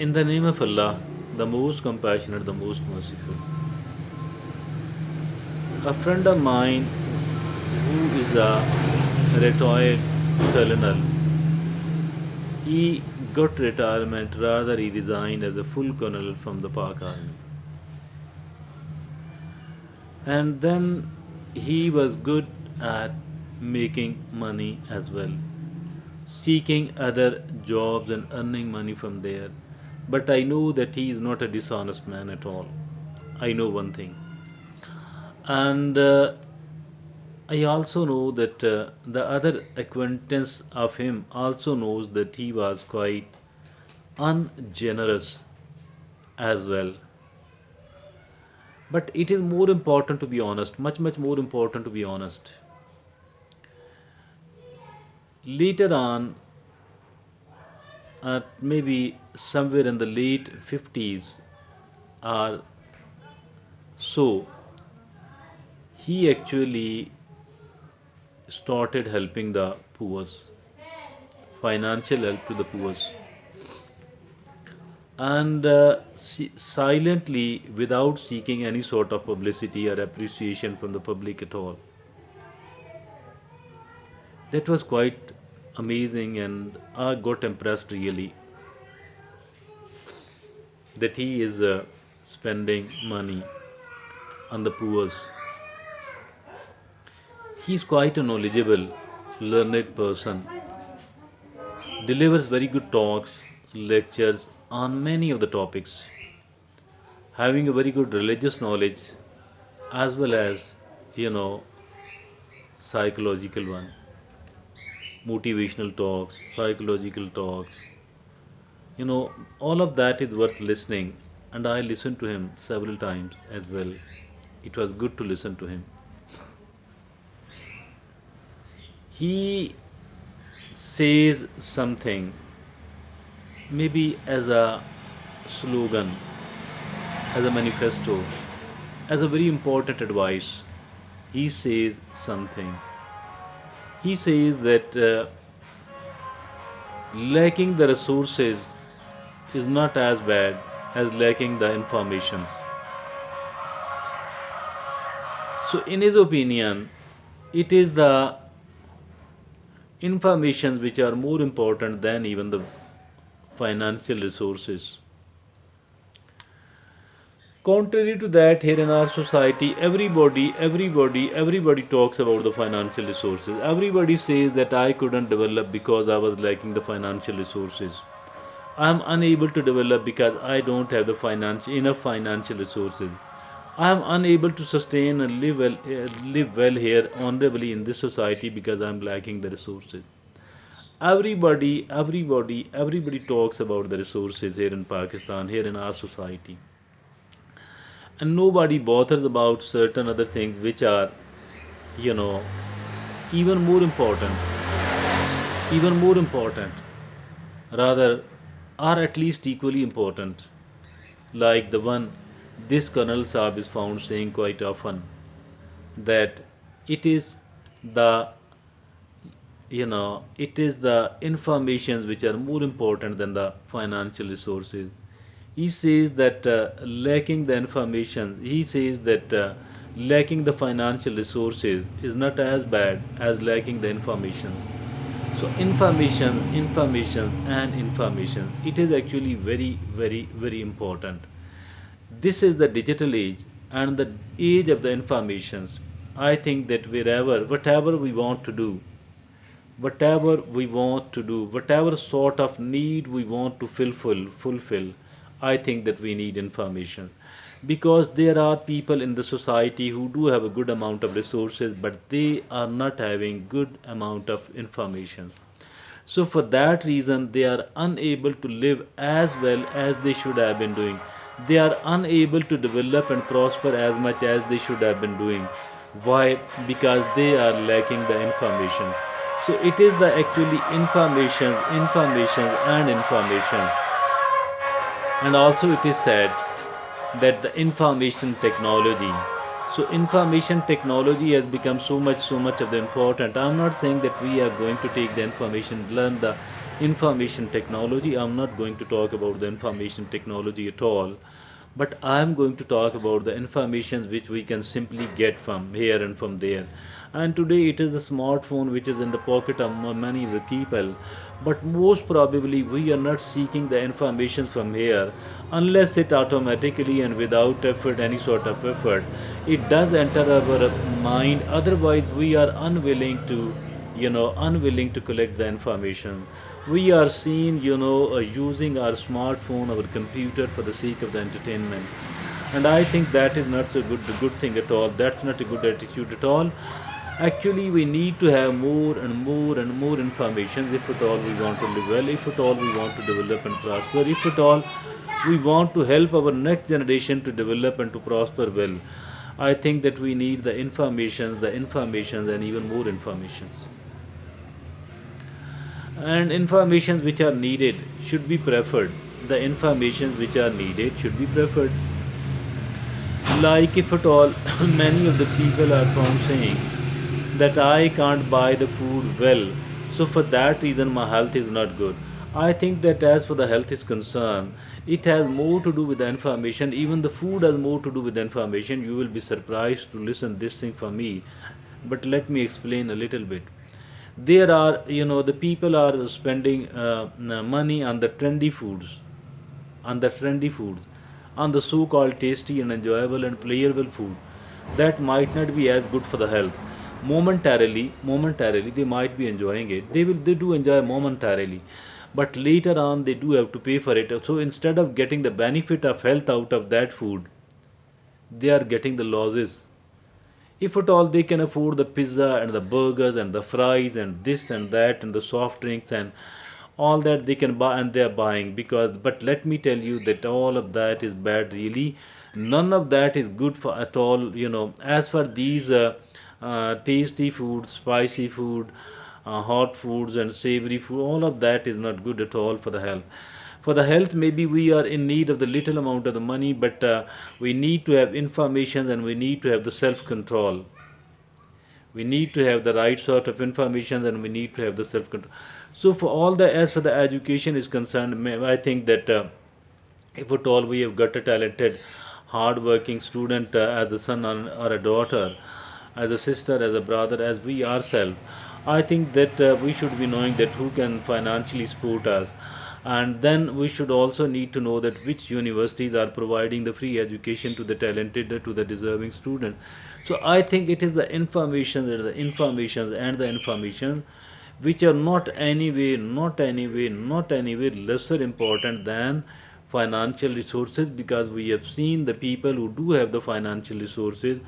In the name of Allah, the most compassionate, the most merciful. A friend of mine who is a retired colonel, he got retirement, rather he resigned as a full colonel from the Pak Army. And then he was good at making money as well, seeking other jobs and earning money from there. But I know that he is not a dishonest man at all. I know one thing. And I also know that the other acquaintance of him also knows that he was quite ungenerous as well. But it is more important to be honest, much, much more important to be honest. Later on, at maybe somewhere in the late 50s or so, he actually started helping the poor, financial help to the poor, and silently, without seeking any sort of publicity or appreciation from the public at all. That was quite amazing, and I got impressed really that he is spending money on the poor. He is quite a knowledgeable, learned person, delivers very good talks, lectures on many of the topics, having a very good religious knowledge as well as, you know, psychological one, motivational talks, psychological talks. All of that is worth listening, and I listened to him several times as well. It was good to listen to him. He says something, maybe as a slogan, as a manifesto, as a very important advice. He says something. He says that lacking the resources is not as bad as lacking the informations. So, in his opinion, it is the informations which are more important than even the financial resources. Contrary to that, here in our society, everybody talks about the financial resources. Everybody says that I couldn't develop because I was lacking the financial resources. I'm unable to develop because I don't have the enough financial resources. I'm unable to sustain and live well here honorably in this society because I'm lacking the resources. Everybody talks about the resources here in Pakistan, here in our society, and nobody bothers about certain other things which are, you know, even more important, rather, are at least equally important, like the one this Colonel Sahib is found saying quite often, that it is the it is the informations which are more important than the financial resources. He says that lacking the information, he says that lacking the financial resources is not as bad as lacking the informations. So information, it is actually very, very, very important. This is the digital age and the age of the informations. I think that whatever we want to do, whatever sort of need we want to fulfill, I think that we need information, because there are people in the society who do have a good amount of resources, but they are not having good amount of information. So for that reason, they are unable to live as well as they should have been doing. They are unable to develop and prosper as much as they should have been doing. Why? Because they are lacking the information. So it is the actually informations. And also it is said that the information technology. So information technology has become so much of the important. I'm not saying that we are going to take the information, learn the information technology. I'm not going to talk about the information technology at all. But I'm going to talk about the informations which we can simply get from here and from there. And today it is the smartphone which is in the pocket of many of the people. But most probably we are not seeking the information from here unless it automatically and without effort, any sort of effort, it does enter our mind. Otherwise, we are unwilling to, unwilling to collect the information. We are seen, using our smartphone, our computer for the sake of the entertainment. And I think that is not so good thing at all. That's not a good attitude at all. Actually, we need to have more and more and more information if at all we want to live well, if at all we want to develop and prosper, if at all we want to help our next generation to develop and to prosper well. I think that we need the informations and even more informations. And informations which are needed should be preferred. The informations which are needed should be preferred. Like if at all, many of the people are found saying that I can't buy the food well, so for that reason my health is not good. I think that as for the health is concerned, it has more to do with the information. Even the food has more to do with the information. You will be surprised to listen this thing from me, but let me explain a little bit. There are, the people are spending money on the trendy foods, on the so-called tasty and enjoyable and playable food that might not be as good for the health. Momentarily, they might be enjoying it. They do enjoy momentarily, but later on they do have to pay for it. So instead of getting the benefit of health out of that food, they are getting the losses. If at all they can afford the pizza and the burgers and the fries and this and that and the soft drinks and all that they can buy, and they are buying, because but let me tell you that all of that is bad really. None of that is good for at all, as for these tasty food, spicy food, hot foods and savory food, all of that is not good at all for the health. For the health, maybe we are in need of the little amount of the money, but we need to have information and we need to have the self control. We need to have the right sort of information and we need to have the self control. So for all the, as for the education is concerned, I think that if at all we have got a talented hard working student as a son or a daughter, as a sister, as a brother, as we ourselves, I think that we should be knowing that who can financially support us. And then we should also need to know that which universities are providing the free education to the talented, to the deserving student. So I think it is the information which are not anyway lesser important than financial resources, because we have seen the people who do have the financial resources,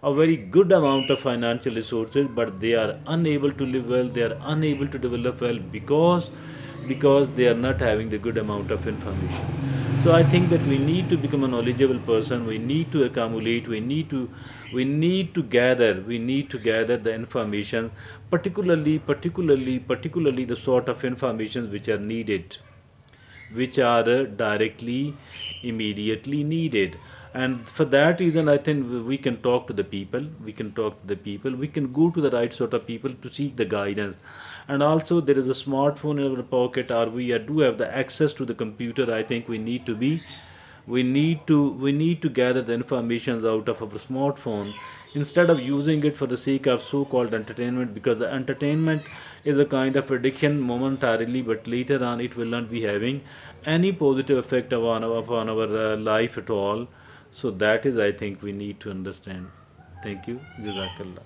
a very good amount of financial resources, but they are unable to live well, they are unable to develop well, because they are not having the good amount of information. So I think that we need to become a knowledgeable person. We need to accumulate. We need to gather the information, particularly the sort of informations which are needed, which are directly, immediately needed. And for that reason, I think we can talk to the people. We can go to the right sort of people to seek the guidance. And also, there is a smartphone in our pocket, or do have the access to the computer. I think we need to gather the informations out of our smartphone instead of using it for the sake of so-called entertainment, because the entertainment is a kind of addiction momentarily, but later on it will not be having any positive effect upon our life at all. So that is, I think, we need to understand. Thank you. Jazakallah.